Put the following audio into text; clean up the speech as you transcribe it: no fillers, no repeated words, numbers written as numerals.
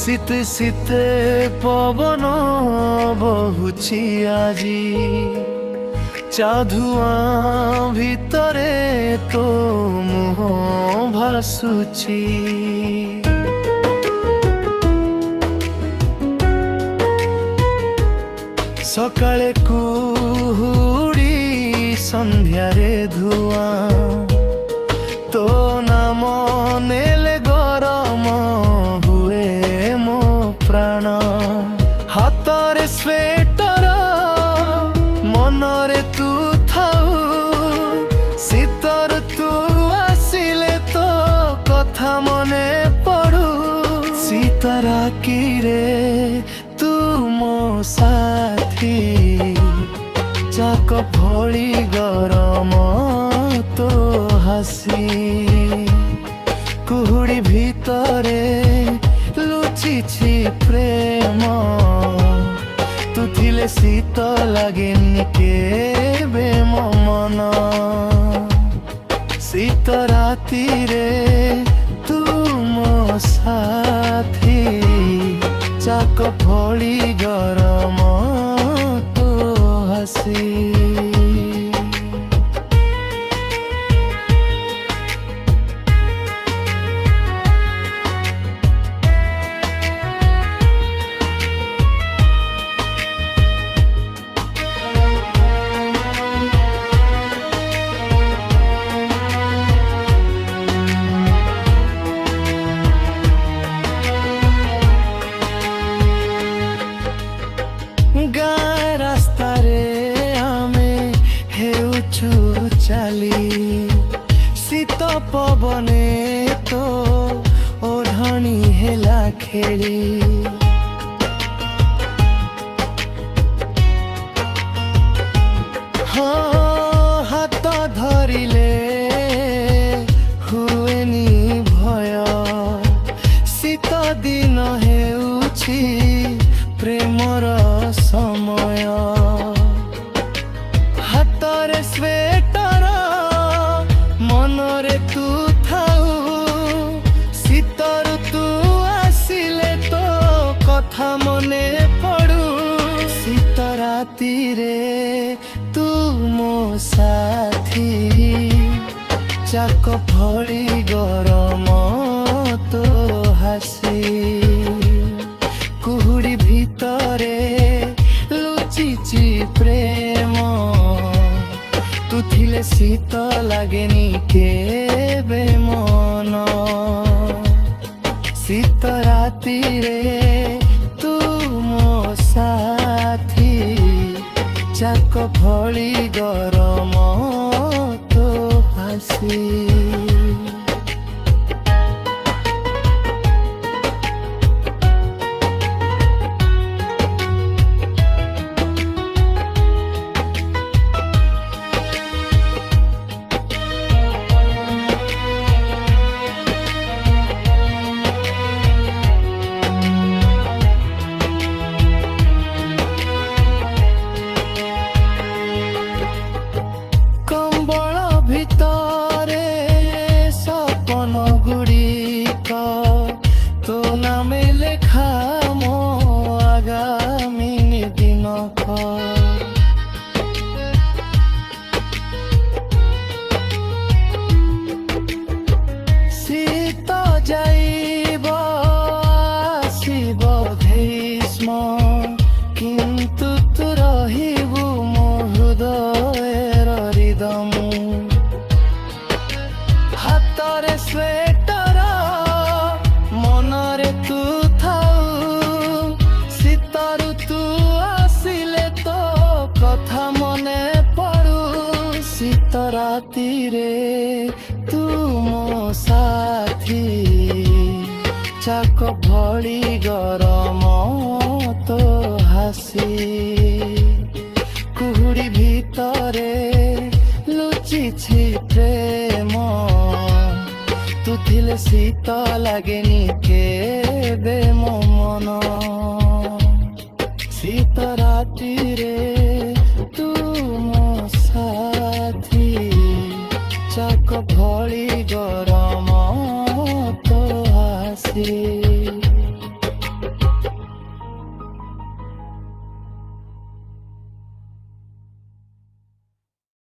শীতে শীতে পবন বহুছি আজি চাধুয়া ভিতরে তো মুহ ভাসুছি সকালে কুহুড়ি সন্ধ্যারে ধুয়া তো নাম নেলে গরম হুয়ে মো প্রাণ হাতরে স্বেটর মনরে তু থাউ শীতর তু আসিলে তো কথা মনে পড়ু শীতরা কিরে তু মো সাথী চাক ভଳି গরম তো হাসি কুহুড়ি ভিতরে লুচিছি প্রেম তু থিলে শীত লাগেনি কেবে মো মন শীত রাতিরে তু মো সাথী চাক ভଳି গরম তো হাসি গাঁ রাস্তারে আমি হেউছু চালি শীত পবনে তো ওঢ়ণী হেলা খেলি হাত ধরিলে হুয়েনি ভয় শীত দিন হেউছি প্রেমর সময় হাতরে স্বেটর মনরে তু থাউ শীতর তু আসিলে তো কথা মনে পড়ু শীত রাতিরে তু মো সাথী চাক ভଳି গরম তো হাসি কুহুড়ি ভিতরে লুচিছি প্রেম তু থিলে শীত লাগেনি কেবে মন শীত রাতিরে তু মো সাথী চাক ভଳି গরম তো হাসি ভিতরে সপন গুড়িক তো নামে লেখা মো আগামী দিনক শীত যাইব আসিব গ্রীষ্ম কিন্তু তু রহিবু মো হৃদয়ের হৃদম হাতরে স্বেটর মনরে তু থাউ শীতর তু আসিলে তো কথা মনে পড়ু শীত রাতিরে তু মো সাথী চাক ভଳି গরম তো হাসি কুহুড়ি ভিতরে লুচিছি প্রেম তু থিলে শীত লাগেনি কেবে মো মন শীত রাতিরে তু মো সাথী চাক ভଳି গরম তো হাসি।